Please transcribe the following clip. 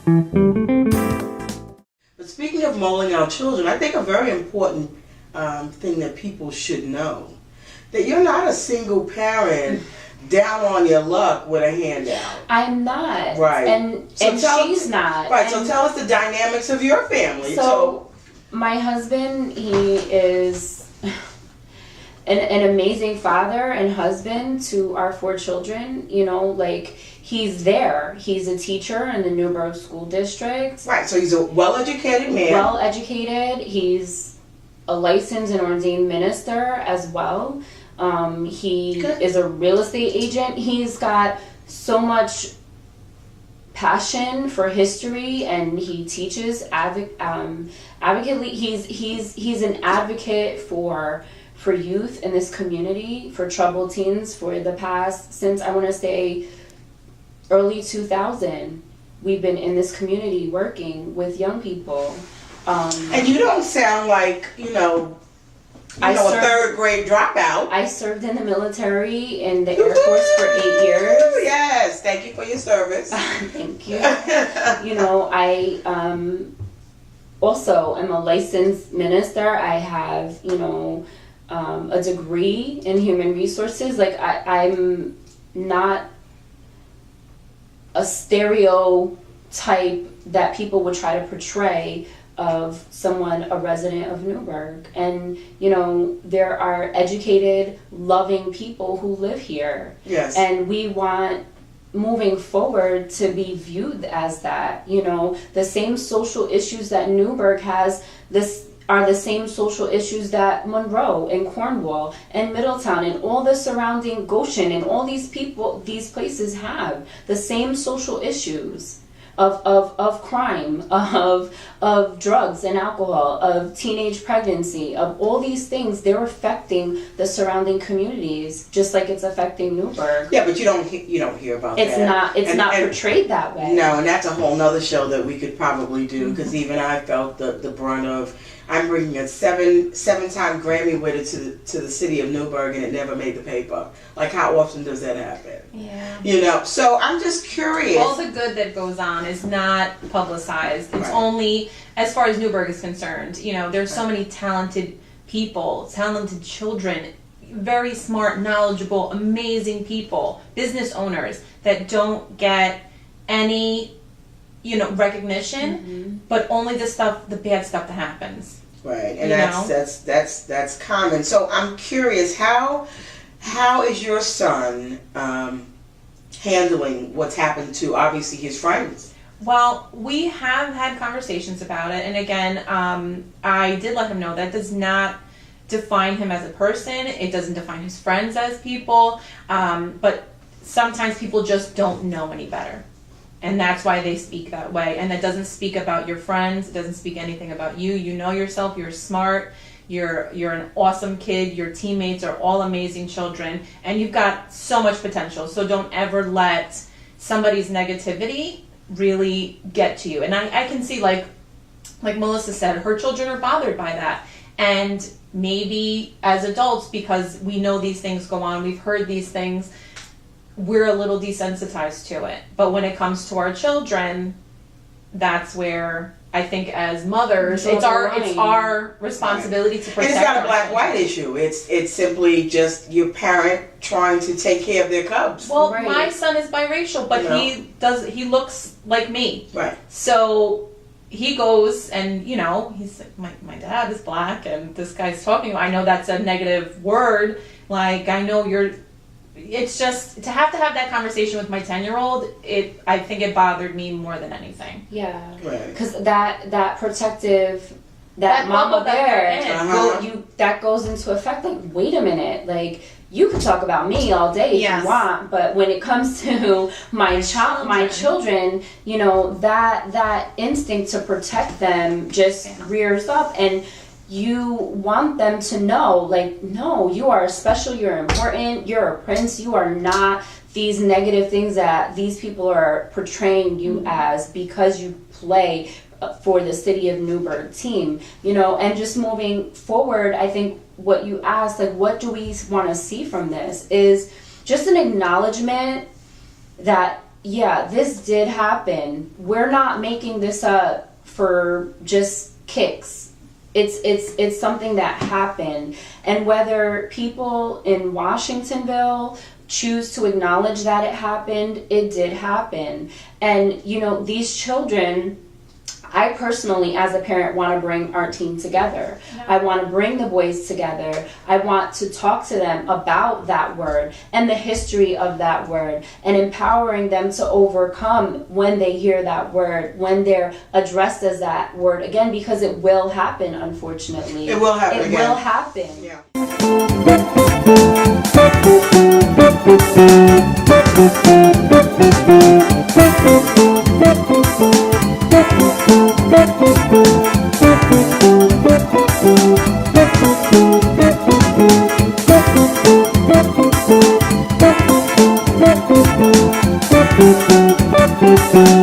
But speaking of molding our children, I think a very important thing that people should know, that you're not a single parent down on your luck with a handout. I'm not. Right. And she's not. Right, so tell us the dynamics of your family. So my husband, he is an amazing father and husband to our 4 children. You know, like, he's there. He's a teacher in the Newburgh School District. Right, so he's a well-educated man. Well-educated. He's a licensed and ordained minister as well. He is a real estate agent. He's got so much passion for history, and he teaches advocately. He's an advocate for youth in this community, for troubled teens for the past, since I want to say early 2000. We've been in this community working with young people. And you don't sound like, a 3rd grade dropout. I served in the military in the Air Force for 8 years. Yes, thank you for your service. Thank you. I also am a licensed minister. I have, a degree in human resources. Like, I'm not a stereotype that people would try to portray of someone, a resident of Newburgh. And, there are educated, loving people who live here. Yes. And we want, moving forward, to be viewed as that. The same social issues that Newburgh has, are the same social issues that Monroe and Cornwall and Middletown and all the surrounding Goshen and all these places have the same social issues of crime, of drugs and alcohol, of teenage pregnancy, of all these things. They're affecting the surrounding communities just like it's affecting Newburgh. Yeah, but you don't hear about that. It's not portrayed that way. No, and that's a whole nother show that we could probably do, because even I felt the brunt of, I'm bringing a seven-time Grammy winner to the city of Newburgh, and it never made the paper. Like, how often does that happen? Yeah. So I'm just curious. All the good that goes on is not publicized. It's Right. only as far as Newburgh is concerned. There's so many talented people, talented children, very smart, knowledgeable, amazing people, business owners that don't get any recognition, but only the bad stuff that happens. Right, and that's common. So I'm curious, how is your son handling what's happened to, obviously, his friends? Well, we have had conversations about it, and again, I did let him know that does not define him as a person. It doesn't define his friends as people, but sometimes people just don't know any better. And that's why they speak that way. And that doesn't speak about your friends. It doesn't speak anything about you. You know yourself. You're smart. You're an awesome kid. Your teammates are all amazing children. And you've got so much potential. So don't ever let somebody's negativity really get to you. And I can see, like Melissa said, her children are bothered by that. And maybe as adults, because we know these things go on, we've heard these things, we're a little desensitized to it. But when it comes to our children, that's where I think as mothers, it's our responsibility to protect. And it's not a our black-white issue. It's simply just your parent trying to take care of their cubs. Well, my son is biracial, but he looks like me. Right. So he goes and, he's like, my dad is black and this guy's talking. I know that's a negative word. Like, I know it's just to have that conversation with my 10-year-old. I think it bothered me more than anything. Yeah, right. Because that protective, that mama bear, that goes into effect. Like, wait a minute, like, you can talk about me all day if you want, but when it comes to my children, that instinct to protect them just rears up. And you want them to know, like, no, you are special, you're important, you're a prince, you are not these negative things that these people are portraying you as because you play for the City of Newburgh team, and just moving forward, I think what you asked, like, what do we want to see from this is just an acknowledgement that yeah, this did happen. We're not making this up for just kicks. It's something that happened. And whether people in Washingtonville choose to acknowledge that it happened, it did happen. And, you know, these children, I personally, as a parent, want to bring our team together. Yeah. I want to bring the boys together. I want to talk to them about that word and the history of that word, and empowering them to overcome when they hear that word, when they're addressed as that word again, because it will happen, unfortunately. It will happen. It will happen. Yeah. Thank you.